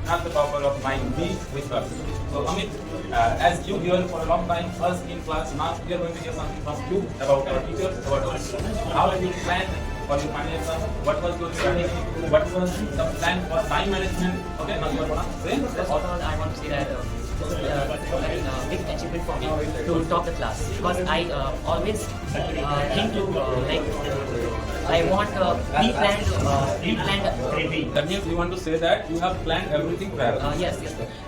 not the topper of mind, be with us. So Amit, as you here for a long time, us in class, now we are going to hear something from you about our teachers, about our students. How have you planned for your final exam? What was your strategy? What was the plan for time management? Okay, now you are going to say. First of all, I want to say that this is a very big achievement for me to top the class, because I always think to like I want pre-planned. That means you want to say that you have planned everything well. Yes.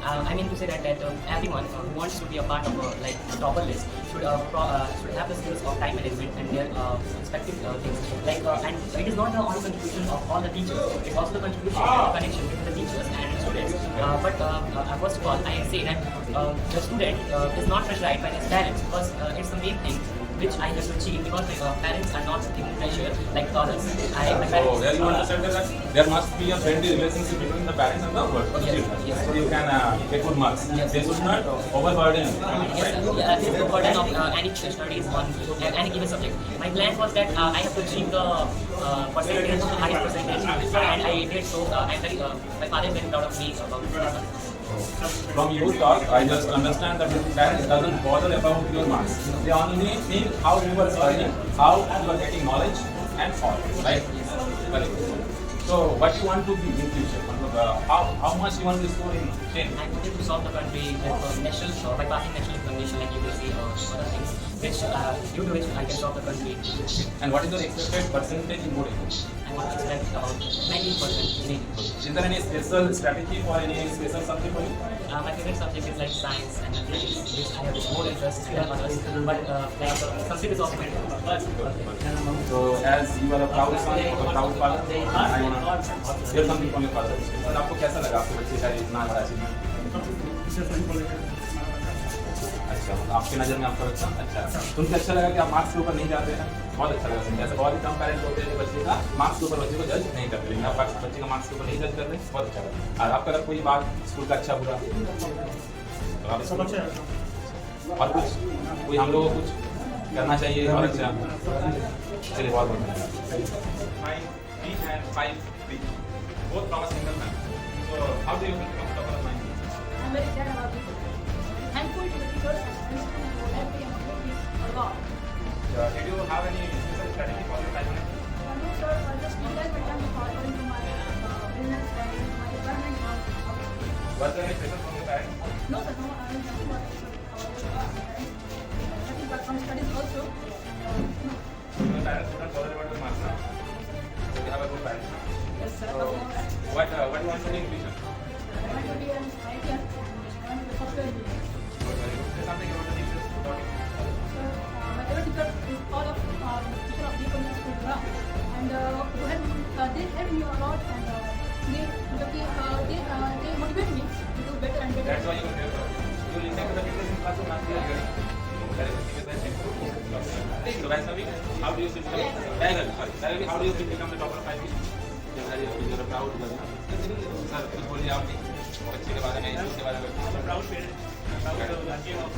I mean to say that everyone who wants to be a part of like topper list should have the skills of time management and their respective things. Like and it is not the only contribution of all the teachers; it's also the contribution and the connection between the teachers and students. First of all, I say that the student is not pressurized by his parents, because it's the main thing which I have to achieve, because my parents are not taking pressure like others. My parents, So there you want to say that there must be a friendly relationship between the parents and the children. Yes. So you can get good marks. Yes. They should not overburden. yes, this is the burden of any studies on any given subject. My plan was that I have to achieve the percentage, the highest percentage, and I did so. I'm very, my father is very proud of me about this. From your talk, I just understand that the parents doesn't bother about your marks. They only think how you are studying, how you are getting knowledge, and all. Right? Very good. So, what you want to be in future? How much you want to score in 10? I wanted to solve the country with national, by passing national examination like UPSC or other things, which due to which I can solve the country. And what is your expected percentage in board exam? I want to expect about 19% in 80%. Is there any special strategy for any special subject for you? My favorite subject is like science and mathematics, which I have more interest than others. But like Sanskrit is also my favorite. So as you are a proud son, a proud father, I want to hear something from your father. Sir आपको कैसा लगा आपके बच्चे का इतना बड़ा achievement? अच्छा, आपकी नज़र में आपका बच्चा अच्छा, तुमको अच्छा लगा कि आप मार्क्स के ऊपर नहीं जाते हैं? बहुत अच्छा लगा सुनकर। ऐसे बहुत ही कम पेरेंट्स होते हैं जो बच्चे का मार्क्स के ऊपर बच्चे को जज नहीं करते, लेकिन आप बच्चे का मार्क्स के ऊपर नहीं जज कर रहे, बहुत अच्छा लगा। और आपका अगर कोई बात स्कूल का अच्छा बुरा तो आप इसको और कुछ कोई हम लोगों को कुछ करना चाहिए और अच्छा चलिए बहुत how do you feel comfortable of mine? I'm very glad about it. Thankful to the teachers and friends who helped me and helped me a lot. Did you have any special strategy for your time management? No, sir, I just utilize my time according to my business and my requirement now. Was there any pressure from your parents? No, sir, no, I don't know nothing but from studies also. No. Your parents do not bother about your marks now. So you have a good parents now. Yes, sir. So what do you want to do in future? I want to be an IIT and I want to be a software engineer. Say something about the teachers who taught you. Sir, my favorite teacher is all of teacher of Deepak School Gura, and they helped me a lot, and they motivate me to do better and better. That's why you are here. You listen to the teachers in classroom, not here. That is the best thing. So Vaishnavi, how do you feel? Vaishnavi, how do you feel become the topper of 5 you're a proud girl. Sir कुछ बोलिए आप बच्चे के बारे में इसके बारे में proud parent proud guardian of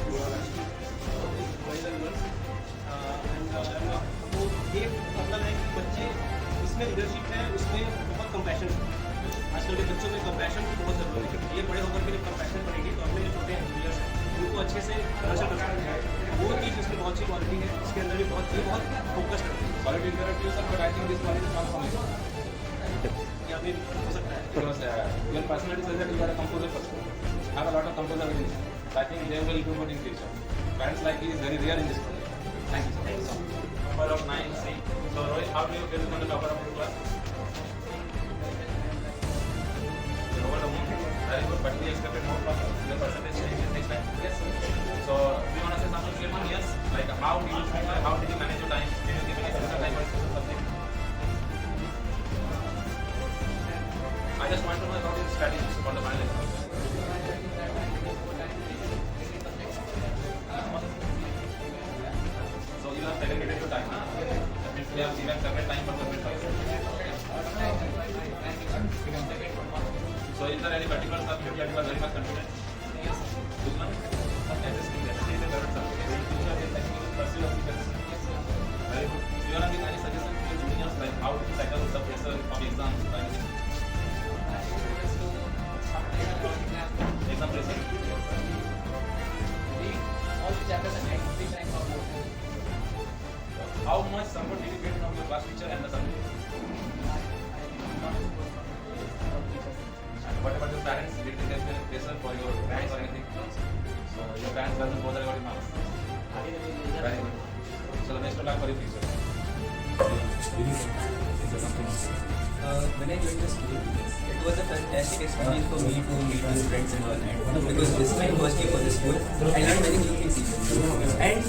boys and girls वो ये मतलब है कि बच्चे इसमें लीडरशिप है, उसमें बहुत कंपैशन आजकल के बच्चों में कंपैशन की बहुत जरूरत है। ये बड़े होकर के जब कंपैशन पड़ेगी तो अपने जो छोटे इंजीनियर्स हैं उनको अच्छे से प्रदर्शन कर सकते हैं। वो चीज़ इसमें बहुत अच्छी क्वालिटी है, इसके अंदर भी बहुत फोकस करते हैं। Quality interview sir but I think this quality come from या फिर हो सकता है because your personality says that you are a composer person. Have a lot of composer within you. So I think they will do good in future. Parents like you is very rare in this country. Thank you, sir. Thank you so much. Number of 9, C. So Rohit, how do you feel on the topper of your class? You're over the moon. Very good, but we expected more from you. Your percentage changes next time. Yes, sir. So do you want to say something to everyone? Yes. Like how did you manage your time? Did you give any special time for special subject? I just want to know about your strategies for the final exam. So you have segregated your time, huh? That means we have given separate time for separate topics. So is there any particular subject that you are very much confident? Yes. Which one? Assessing is a favorite subject. In future, we are taking the pursuit of the best. Very good. Do you want to give any suggestions to your juniors, like how to tackle the pressure of exams? how much support did you get from your class teacher and the subject? And what about your parents? Did they take any pressure for your grades or anything? So your parents doesn't bother about your marks. Very good. So the best of luck for your future. When I joined the school, it was a fantastic experience for me to meet new friends and all that. Because this is my first year for the school, I learned many new things. And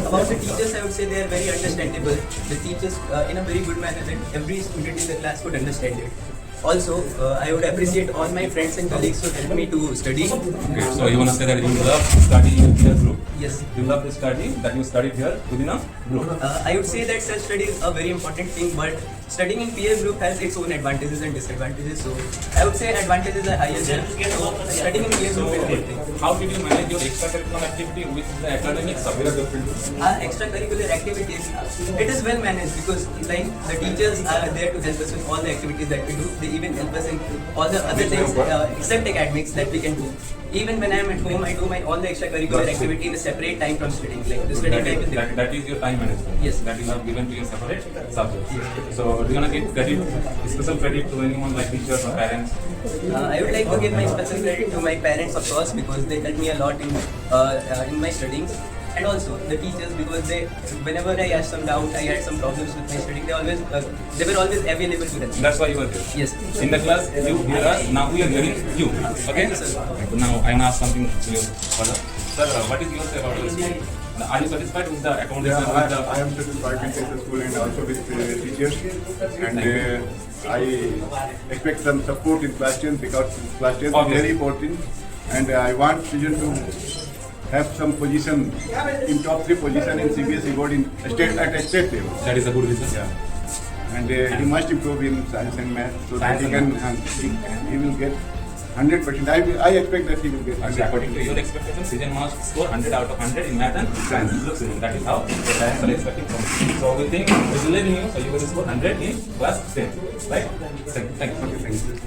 about the teachers, I would say they are very understandable. The teachers, in a very good manner, that every student in the class could understand it. Also, I would appreciate all my friends and colleagues who helped me to study. Okay, so you want to say that you love studying in your group? Yes. You love the study that you studied here within a group. I would say that self-study is a very important thing, but studying in peer group has its own advantages and disadvantages. So I would say advantages are higher than studying in peer group is a good thing. How did you manage your extracurricular activity with the academic subject? Extracurricular activities, it is well managed because like the teachers are there to help us with all the activities that we do. They even help us in all the other things except academics that we can do. Even when I am at home, I do all the extracurricular activity in a separate time from studying. Like the studying time is different. That is your time management. Yes. That is not given to your separate subjects. So do you want to give credit, special credit to anyone like teachers or parents? I would like to give my special credit to my parents, of course, because they helped me a lot in my studying, and also the teachers because whenever I had some doubt, I had some problems with my studying, they were always available to them. That's why you are here. Yes. In the class, you hear us. Now we are hearing you. Okay. Now I want to ask something to you, father. Sir, what is your say about your school? Are you satisfied with the accommodation? Yeah, I am satisfied with the school and also with teachers, and I expect some support in class 10 because class 10 is very important, and I want children to have some position in top 3 position in CBSE board at a state level. That is a good reason. Yeah, and he must improve in science and math so that he will get 100%. I expect that he will get 100%. According to your expectation, Sijan must score 100 out of 100 in math and science. That is how the parents are expecting from you. So we think we believe in you, so you will score 100 in class 10. Right? Thank you.